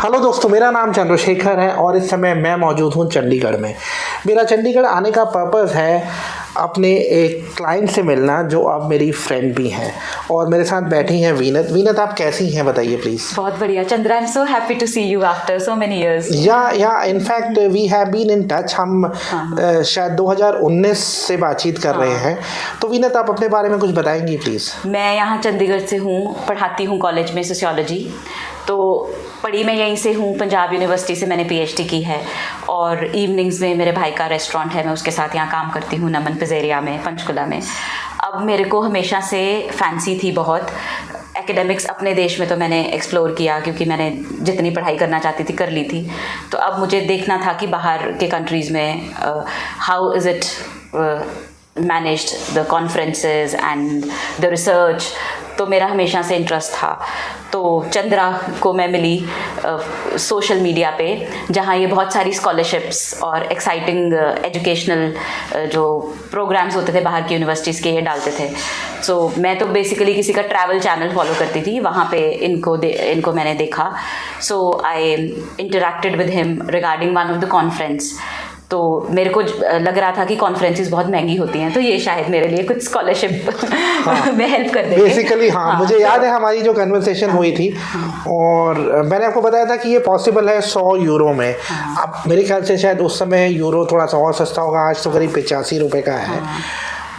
Hello दोस्तों, मेरा नाम चंद्रशेखर है और इस समय मैं मौजूद हूँ चंडीगढ़ में। मेरा चंडीगढ़ आने का पर्पस है अपने एक क्लाइंट से मिलना जो अब मेरी फ्रेंड भी हैं और मेरे साथ बैठी हैं वीनत। वीनत, आप कैसी हैं बताइए प्लीज़। बहुत बढ़िया Chandra, I am so happy to see you after so many years. या in fact we have been in touch. हम शायद 2019 से बातचीत कर रहे हैं। तो वीनत, आप अपने बारे में कुछ बताएंगी प्लीज़। मैं यहाँ चंडीगढ़ से हूँ, पढ़ाती हूँ कॉलेज में सोशियोलॉजी। तो पढ़ी मैं यहीं से हूँ, पंजाब यूनिवर्सिटी से मैंने पीएचडी की है और इवनिंग्स में मेरे भाई का रेस्टोरेंट है, मैं उसके साथ यहाँ काम करती हूँ नमन पिज़ेरिया में, पंचकुला में। अब मेरे को हमेशा से फैंसी थी बहुत एकेडमिक्स। अपने देश में तो मैंने एक्सप्लोर किया क्योंकि मैंने जितनी पढ़ाई करना चाहती थी कर ली थी। तो अब मुझे देखना था कि बाहर के कंट्रीज़ में how is it managed, the conferences and the research. तो मेरा हमेशा से इंटरेस्ट था। तो चंद्रा को मैं मिली सोशल मीडिया पे, जहाँ ये बहुत सारी स्कॉलरशिप्स और एक्साइटिंग एजुकेशनल जो प्रोग्राम्स होते थे बाहर की यूनिवर्सिटीज़ के, ये डालते थे। सो मैं तो बेसिकली किसी का ट्रैवल चैनल फॉलो करती थी, वहाँ पे इनको मैंने देखा। So I interacted with him regarding one of the conference. तो मेरे को लग रहा था कि कॉन्फ्रेंसेस बहुत महंगी होती हैं, तो ये शायद मेरे लिए कुछ स्कॉलरशिप में हेल्प कर देंगे। बेसिकली हाँ, मुझे याद है हमारी जो कन्वर्सेशन हुई थी और मैंने आपको बताया था कि ये पॉसिबल है 100 यूरो में। अब मेरे ख्याल से शायद उस समय यूरो थोड़ा सा और सस्ता होगा, आज तो करीब 85 रुपये का है।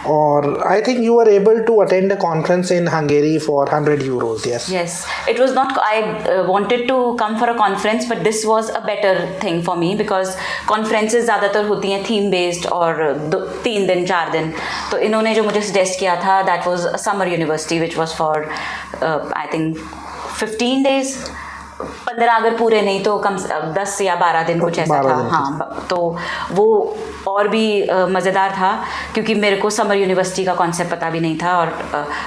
और I think you are able to attend a conference in Hungary for 100 euros. Yes, it was not, I wanted to come for a conference, but this was a better thing for me because conferences ज़्यादातर होती हैं theme based और 3 दिन 4 दिन। तो इन्होंने जो मुझे suggest किया था that was a summer university which was for I think 15 days, 15 अगर पूरे नहीं तो कम 10 या 12 दिन कुछ ऐसा था। हाँ, तो वो और भी मज़ेदार था क्योंकि मेरे को समर यूनिवर्सिटी का कॉन्सेप्ट पता भी नहीं था और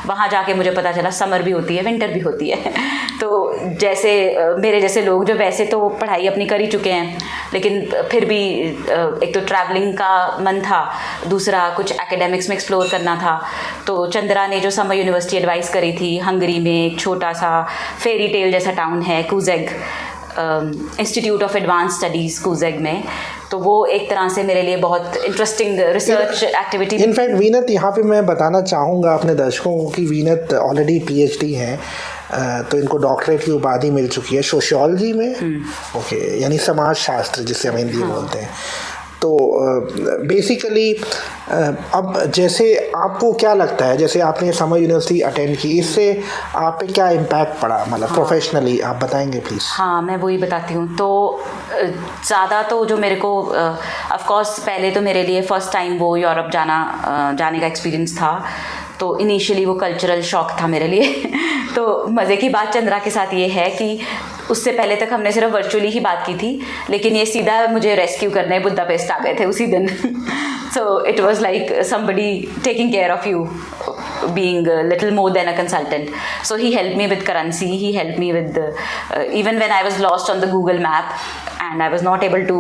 वहाँ जाके मुझे पता चला समर भी होती है, विंटर भी होती है। तो जैसे मेरे जैसे लोग जो वैसे तो पढ़ाई अपनी कर ही चुके हैं, लेकिन फिर भी एक तो ट्रैवलिंग का मन था, दूसरा कुछ एकेडमिक्स में एक्सप्लोर करना था। तो चंद्रा ने जो समर यूनिवर्सिटी एडवाइस करी थी, हंगरी में एक छोटा सा फेरी टेल जैसा टाउन है कूजेग, इंस्टीट्यूट ऑफ एडवांस स्टडीज़ कूजेग में, तो वो एक तरह से मेरे लिए बहुत इंटरेस्टिंग रिसर्च एक्टिविटी। इनफैक्ट वीनत, यहाँ पे मैं बताना चाहूँगा अपने दर्शकों को कि वीनत ऑलरेडी पीएचडी हैं, तो इनको डॉक्टरेट की उपाधि मिल चुकी है सोशियोलॉजी में। ओके, यानी समाज शास्त्र जिसे हम हिंदी में बोलते हैं। तो बेसिकली अब जैसे आपको क्या लगता है, जैसे आपने समर यूनिवर्सिटी अटेंड की, इससे आप पे क्या इम्पैक्ट पड़ा, मतलब प्रोफेशनली आप बताएंगे प्लीज़। हाँ, मैं वही बताती हूँ। तो ज़्यादा तो जो मेरे को ऑफ कोर्स पहले तो मेरे लिए फ़र्स्ट टाइम वो यूरोप जाने का एक्सपीरियंस था। तो इनिशियली वो कल्चरल शॉक था मेरे लिए। तो मज़े की बात चंद्रा के साथ ये है कि उससे पहले तक हमने सिर्फ वर्चुअली ही बात की थी, लेकिन ये सीधा मुझे रेस्क्यू करने बुदापेस्ट आ गए थे उसी दिन। सो it was like somebody taking care of you, being a little more than a consultant. So he helped me with currency, he helped me with even when I was lost on the Google map and I was not able to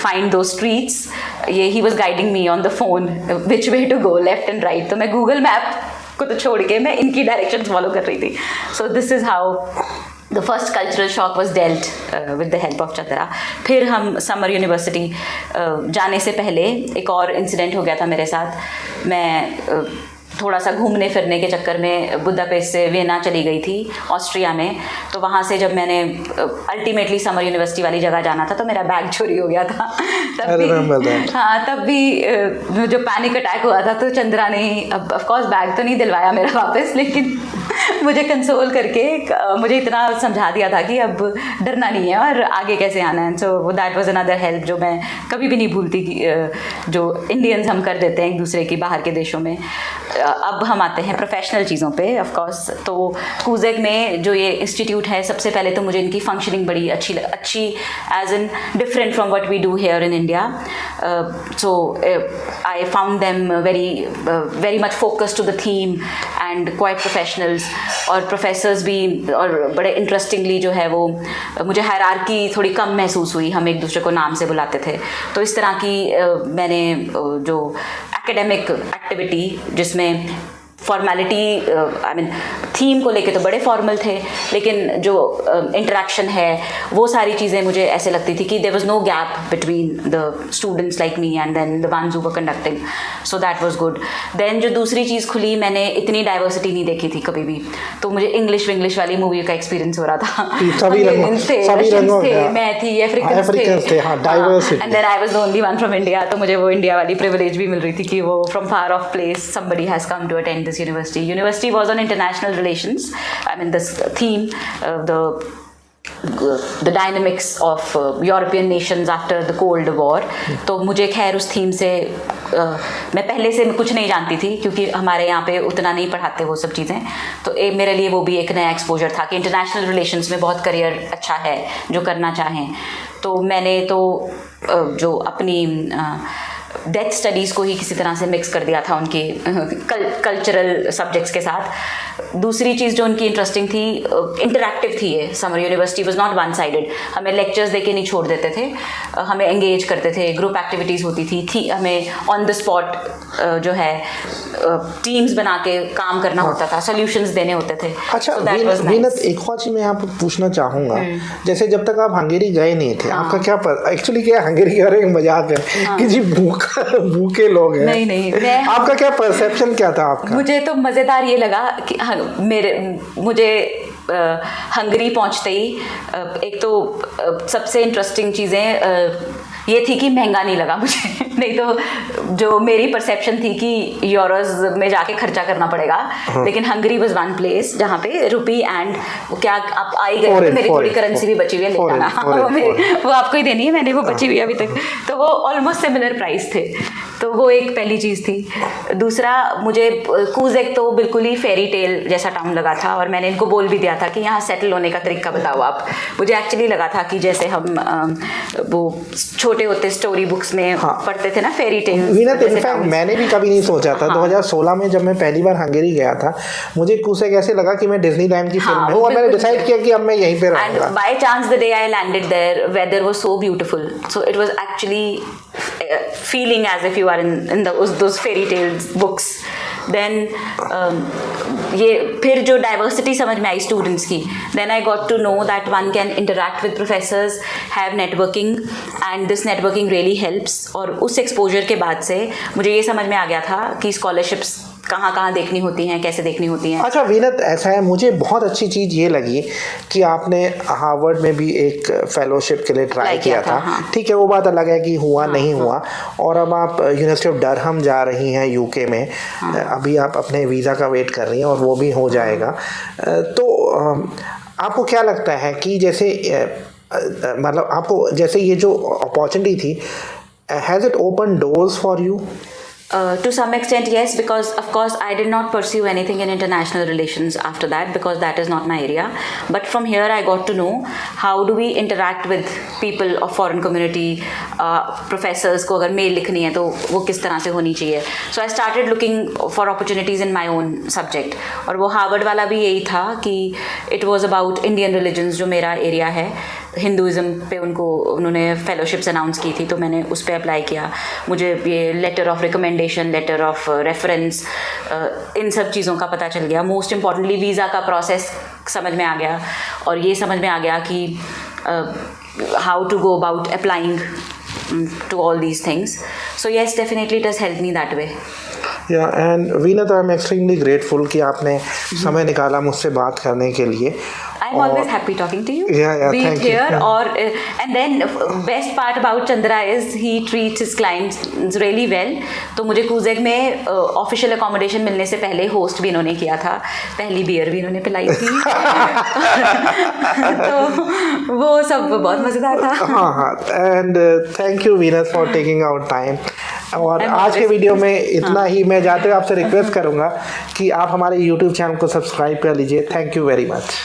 find those streets, he was guiding me on the phone which way to go, left and right. तो मैं Google map को तो छोड़ के मैं इनकी directions follow कर रही थी। So this is how the first cultural shock was dealt with the help of Chandra. फिर हम समर यूनिवर्सिटी जाने से पहले एक और इंसिडेंट हो गया था मेरे साथ। मैं थोड़ा सा घूमने फिरने के चक्कर में बुदापेस्ट से वियना चली गई थी, ऑस्ट्रिया में। तो वहाँ से जब मैंने अल्टीमेटली समर यूनिवर्सिटी वाली जगह जाना था तो मेरा बैग चोरी हो गया था। तब भी जो पैनिक अटैक हुआ था, तो चंद्रा ने ऑफ कोर्स बैग तो नहीं दिलवाया मेरा वापस, लेकिन मुझे कंसोल करके मुझे इतना समझा दिया था कि अब डरना नहीं है और आगे कैसे आना है। सो दैट वाज अनदर हेल्प जो मैं कभी भी नहीं भूलती, जो इंडियंस हम कर देते हैं एक दूसरे की बाहर के देशों में। अब हम आते हैं प्रोफेशनल चीज़ों पे। ऑफ कोर्स तो कूजेग में जो ये इंस्टीट्यूट है, सबसे पहले तो मुझे इनकी फंक्शनिंग बड़ी अच्छी as in different from what we do here in India. So I found them very much focused to the theme and quite professionals, और प्रोफेसर्स भी, और बड़े इंटरेस्टिंगली जो है वो मुझे हायरार्की थोड़ी कम महसूस हुई, हम एक दूसरे को नाम से बुलाते थे। तो इस तरह की मैंने जो एकेडमिक एक्टिविटी जिसमें फॉर्मेलिटी, आई मीन थीम को लेके तो बड़े फॉर्मल थे, लेकिन जो इंटरेक्शन है वो सारी चीज़ें मुझे ऐसे लगती थी कि there was no gap between the students like me and then the ones who were conducting, so that was good. Then जो दूसरी चीज़ खुली, मैंने इतनी डाइवर्सिटी नहीं देखी थी कभी भी, तो मुझे इंग्लिश वाली मूवी का एक्सपीरियंस हो रहा था। सभी रंगों थे, मैं थी, अफ्रीकन्स थे, diversity, and then I was the only one from India, तो मुझे वो इंडिया वाली प्रिविलेज भी मिल रही थी कि वो from far off place somebody has come to attend this university was on international relations, I mean this theme, the dynamics of European nations after the Cold War। तो मुझे खैर उस थीम से मैं पहले से कुछ नहीं जानती थी, क्योंकि हमारे यहाँ पे उतना नहीं पढ़ाते वो सब चीज़ें, तो मेरे लिए वो भी एक नया एक्सपोजर था कि इंटरनेशनल रिलेशंस में बहुत करियर अच्छा है जो करना चाहें। तो मैंने तो जो अपनी डेथ स्टडीज़ को ही किसी तरह से मिक्स कर दिया था उनके कल्चरल सब्जेक्ट्स के साथ। दूसरी चीज़ जो उनकी इंटरेस्टिंग थी, इंटरैक्टिव थी ये summer university, was not one sided, हमें लेक्चर्स देके नहीं छोड़ देते थे, हमें एंगेज करते थे, ग्रुप एक्टिविटीज़ होती थी, हमें ऑन द स्पॉट जो है टीम्स बना के काम करना होता था, सोल्यूशंस देने होते थे। अच्छा वीनत, एक और चीज़ मैं यहाँ पर पूछना चाहूँगा, जैसे जब तक आप हंगेरी गए नहीं थे, आपका क्या एक्चुअली क्या हंगेरी का एक मजाक है कि जी भूखे लोग हैं, नहीं आपका क्या परसेप्शन क्या था आपका? मुझे तो मज़ेदार ये लगा कि मुझे हंगरी पहुंचते ही एक तो सबसे इंटरेस्टिंग चीज़ें ये थी कि महंगा नहीं लगा मुझे नहीं तो जो मेरी परसेप्शन थी कि यूरोज में जाके खर्चा करना पड़ेगा, लेकिन हंगरी वाज वन प्लेस जहाँ पे रुपी एंड क्या आप आई गए, तो मेरी थोड़ी करेंसी भी बची हुई है, ले जाना वो आपको ही देनी है, मैंने वो बची हुई है अभी तक, तो वो ऑलमोस्ट सिमिलर प्राइस थे, तो वो एक पहली चीज़ थी। दूसरा, मुझे कूजेक तो बिल्कुल ही फेरी टेल जैसा टाउन लगा था, और मैंने इनको बोल भी दिया था कि यहाँ सेटल होने का तरीका बताओ आप। मुझे एक्चुअली लगा था कि जैसे हम वो छोटे होते स्टोरी बुक्स में पढ़ते थे ना, फेरी टेल। इनफैक्ट मैंने भी कभी नहीं सोचा था। 2016 में जब मैं पहली बार हंगेरी गया था, मुझे कूजेक ऐसे लगा कि मैं डिज्नीलैंड की फिल्म में हूँ, और मैंने डिसाइड किया कि अब मैं यहीं पे रहूँगा। And by chance the day I landed there, weather was so beautiful, so it was actually feeling as if you are in those fairy tales books। then ये फिर जो डाइवर्सिटी समझ में आई स्टूडेंट्स की, then I got to know that one can interact with professors, have networking, and this networking really helps। और उस exposure के बाद से मुझे ये समझ में आ गया था कि स्कॉलरशिप्स कहाँ देखनी होती हैं, कैसे देखनी होती हैं। अच्छा वीनत, ऐसा है, मुझे बहुत अच्छी चीज़ ये लगी कि आपने हार्वर्ड में भी एक फेलोशिप के लिए ट्राई किया था। ठीक है, वो बात अलग है कि हुआ नहीं हुआ, और अब आप यूनिवर्सिटी ऑफ डरहम जा रही हैं यूके में। अभी आप अपने वीज़ा का वेट कर रही हैं और वो भी हो जाएगा। तो आपको क्या लगता है कि जैसे मतलब आपको जैसे ये जो अपॉर्चुनिटी थी, has it open doors for you? To some extent, yes, because of course I did not pursue anything in international relations after that, because that is not my area. But from here I got to know how do we interact with people of foreign community, professors को अगर mail लिखनी है तो वो किस तरह से होनी चाहिए। So I started looking for opportunities in my own subject, और वो हार्वर्ड वाला भी यही था कि it was about Indian religions, जो मेरा एरिया है, हिंदुज़म पे उन्होंने फेलोशिप्स अनाउंस की थी, तो मैंने उस पर अप्लाई किया। मुझे ये letter of recommendation, letter of reference, इन सब चीज़ों का पता चल गया। मोस्ट इम्पॉर्टेंटली वीज़ा का प्रोसेस समझ में आ गया, और ये समझ में आ गया कि how to go about applying to all these things. So yes, definitely it has helped me that way. Yeah, and Veenat, I am extremely grateful कि आपने समय निकाला मुझसे बात करने के लिए। I'm always happy talking to you. Yeah, be it here you. or and then best part about Chandra is he treats his clients really well. तो मुझे कूजेक में ऑफिशियल अकोमोडेशन मिलने से पहले होस्ट भी इन्होंने किया था, पहली बियर भी इन्होंने पिलाई थी तो वो सब बहुत मज़ेदार था। हाँ, and thank you Venus for taking out time. और आज के वीडियो में इतना ही। मैं जाते हुए आपसे रिक्वेस्ट करूँगा कि आप हमारे YouTube चैनल को सब्सक्राइब कर लीजिए। Thank you very much.